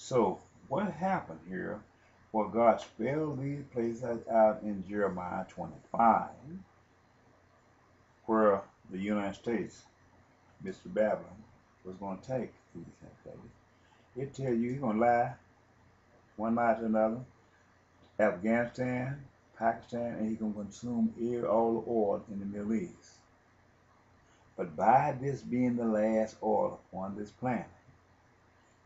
So what happened here? Well, God spelled these places out in Jeremiah 25, where the United States, Mr. Babylon, was going to take these places. It tells you he's going to lie, one lie to another. Afghanistan, Pakistan, and he's going to consume all the oil in the Middle East. But by this being the last oil on this planet,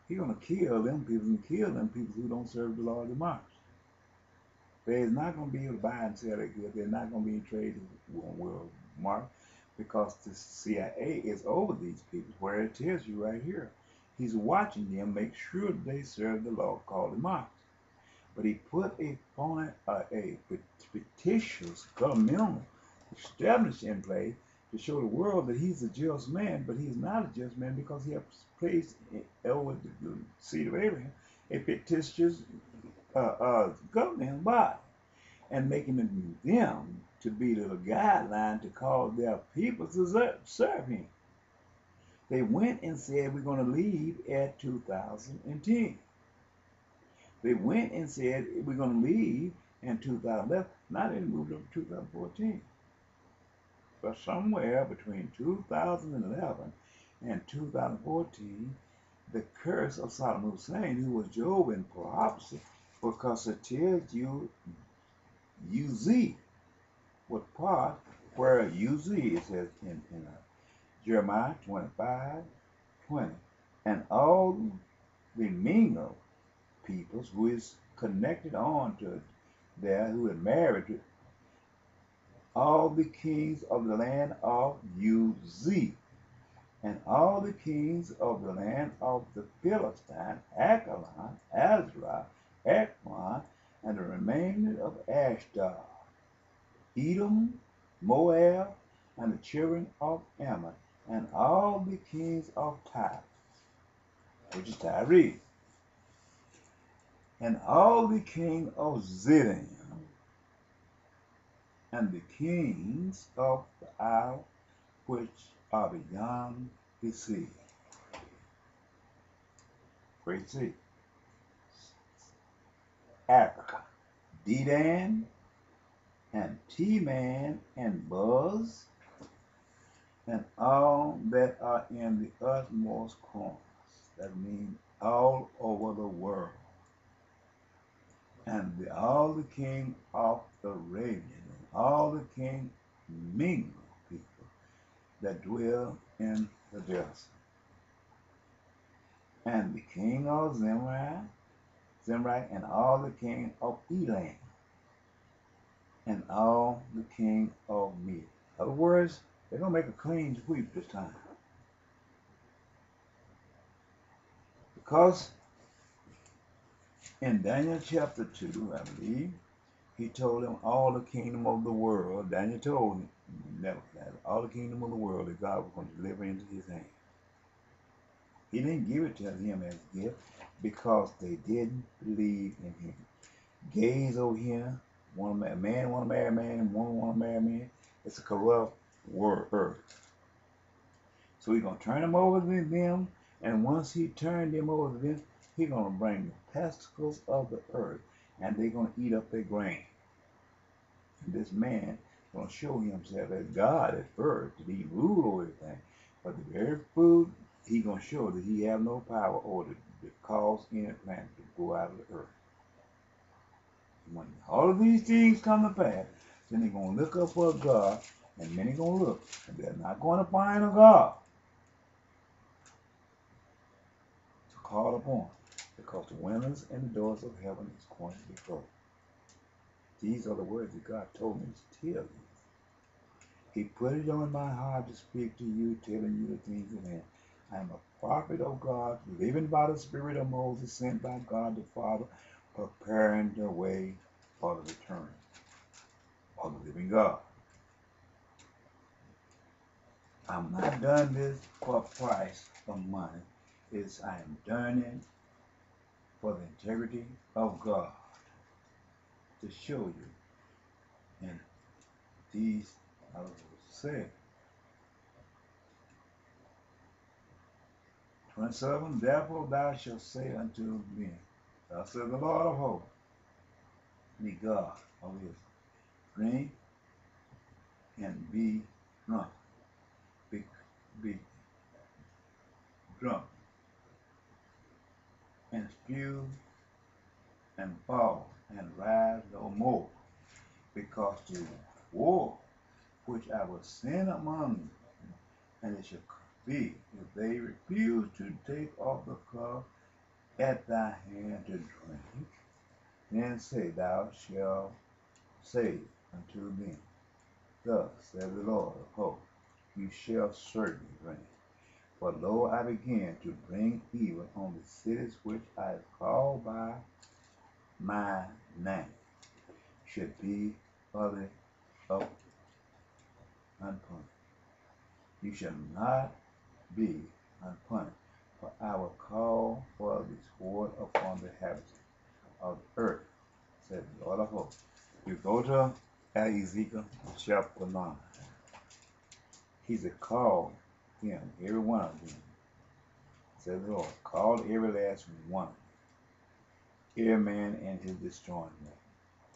he's going to kill them people and kill them people who don't serve the Lord of Mars. They're not going to be able to buy and sell their goods. They're not going to be traded on world market because the CIA is over these people, where it tells you right here. He's watching them make sure they serve the law called the Mars. But he put a fictitious governmental established in place to show the world that he's a just man, but he's not a just man because he has placed over the seed of Abraham a fictitious governmental body and making them to be the guideline to cause their people to serve him. They went and said, we're going to leave at 2010. They went and said, we're going to leave in 2011. Now they moved up to 2014. But somewhere between 2011 and 2014, the curse of Saddam Hussein, who was Job in prophecy, because it tells you UZ, what part, where UZ it says in Jeremiah 25:20, and all the Mingo peoples who is connected on to there, who had married to all the kings of the land of Uz, and all the kings of the land of the Philistine, Akalon, Azra, Ekron, and the remainder of Ashdod, Edom, Moab, and the children of Ammon, and all the kings of Tyre, which is Tyre, and all the king of Zidon, and the kings of the isle which are beyond the sea. Great sea. Africa, Dedan, and Teman, and Buz, and all that are in the utmost corners. That means all over the world. And all the king of the Arabian, and all the king Mingo people that dwell in the desert, and the king of Zimri, and all the king of Elam, and all the king of Med. In other words, they're going to make a clean sweep this time. Because in Daniel chapter 2, I believe, he told them all the kingdom of the world. Daniel told Nebuchadnezzar all the kingdom of the world that God was going to deliver into his hand. He didn't give it to him as a gift because they didn't believe in him. Gays over here, a man want to marry a man, and woman want to marry a man. It's a corrupt earth. So he's going to turn them over to them, and once he turned them over to them, he's going to bring the pestilence of the earth, and they're going to eat up their grain. And this man is going to show himself as God at first, to be rule over everything. But the very food, he's going to show that he have no power over to cause any plant to go out of the earth. When all of these things come to pass, then they're going to look up for God, and many going to look, and they're not going to find a God to call upon, because the windows and the doors of heaven is going to be closed. These are the words that God told me to tell you. He put it on my heart to speak to you, telling you the things of him. I am a prophet of God, living by the Spirit of Moses, sent by God the Father, preparing the way for the return of the living God. I'm not doing this for a price of money. I am doing it for the integrity of God, to show you. And these, I will say, Prince of them, therefore thou shalt say unto me, thus saith the Lord of hosts, be God of Israel, drink and be drunk, be, be drunk, and spew and fall, and rise no more, because the war which I will send among you, and it shall be, if they refuse to take off the cup at thy hand to drink, then say, thou shalt say unto me, thus saith the Lord of hosts, you shall certainly drink. For lo, I begin to bring evil on the cities which I have called by my name, should be utterly up unpunished. You shall not be unpunished, for I will call for the sword upon the inhabitants of the earth, said the Lord of hosts. You go to Ezekiel chapter 9. He's a call him, every one of them, said the Lord. Called every last one, every man and his destroying man.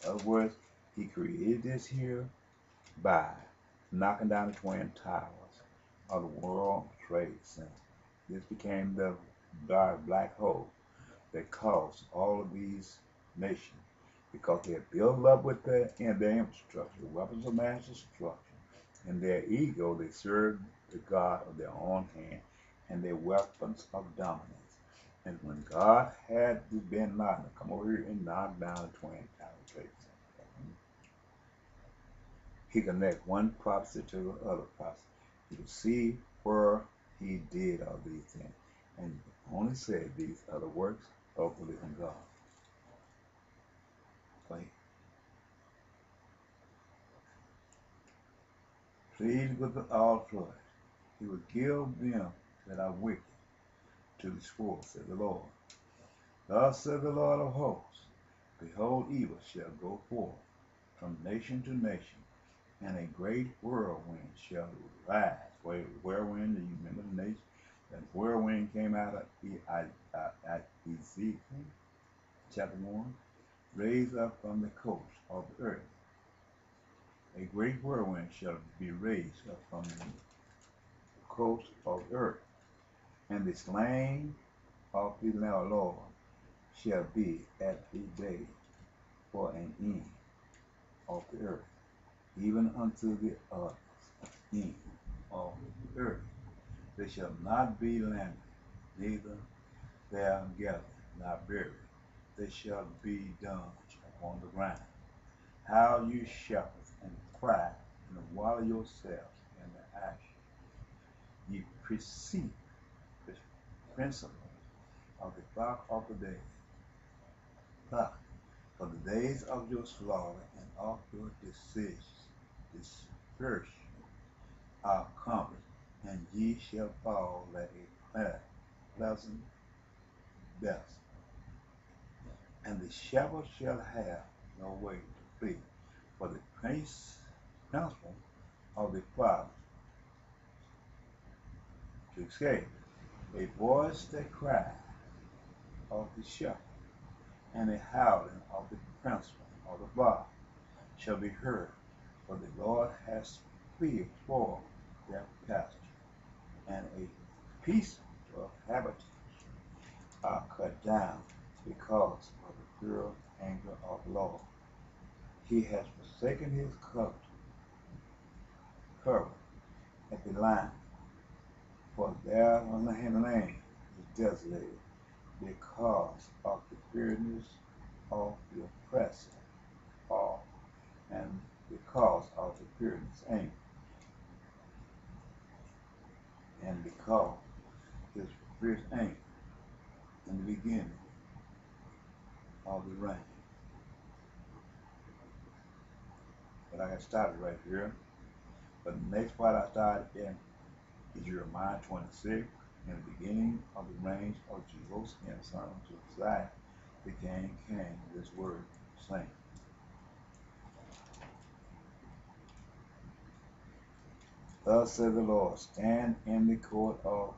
In other words, he created this here by knocking down the twin towers of the World Trade Center. This became the dark black hole that caused all of these nations, because they had built up with their infrastructure, weapons of mass destruction, and their ego. They served the God of their own hand and their weapons of dominance. And when God had the Ben Laden come over here and knock down the twin towers, trade center, he connect one prophecy to the other prophecy. You can see where he did all these things, and only said these other works of the living God. Like, pleased with all trust, he will give them that are wicked to the sword, said the Lord. Thus said the Lord of hosts, behold, evil shall go forth from nation to nation, and a great whirlwind shall rise. Whirlwind, do you remember the nation? That whirlwind came out of Ezekiel chapter 1, raised up from the coast of the earth. A great whirlwind shall be raised up from the coast of the earth, and the slain of the Lord shall be at the day for an end of the earth, even unto the end of the earth. They shall not be landed, neither there gathered, nor buried. They shall be dung upon the ground. How you shepherds and cry and wallow yourselves in the ashes. Ye perceive the principle of the flock of the day. Flock, for the days of your slaughter and of your dispersion are accomplished, and ye shall fall like a pleasant dust. And the shepherd shall have no way to flee, for the principle of the flock to escape. A voice that cries of the shepherd, and a howling of the principle of the flock shall be heard, for the Lord has cleared for their pasture, and a piece of habitation are cut down because of the pure anger of the Lord. He has forsaken his cover at the line, for there on the land is desolated because of the fierceness of the oppressor, and because of the fierceness anger, and because his fierce anger in the beginning of the rain. But I got started right here. But the next part I started in is Jeremiah 26. In the beginning of the reign of Jehoiakim, son of Josiah, the king came this word, saying, thus said the Lord, stand in the court of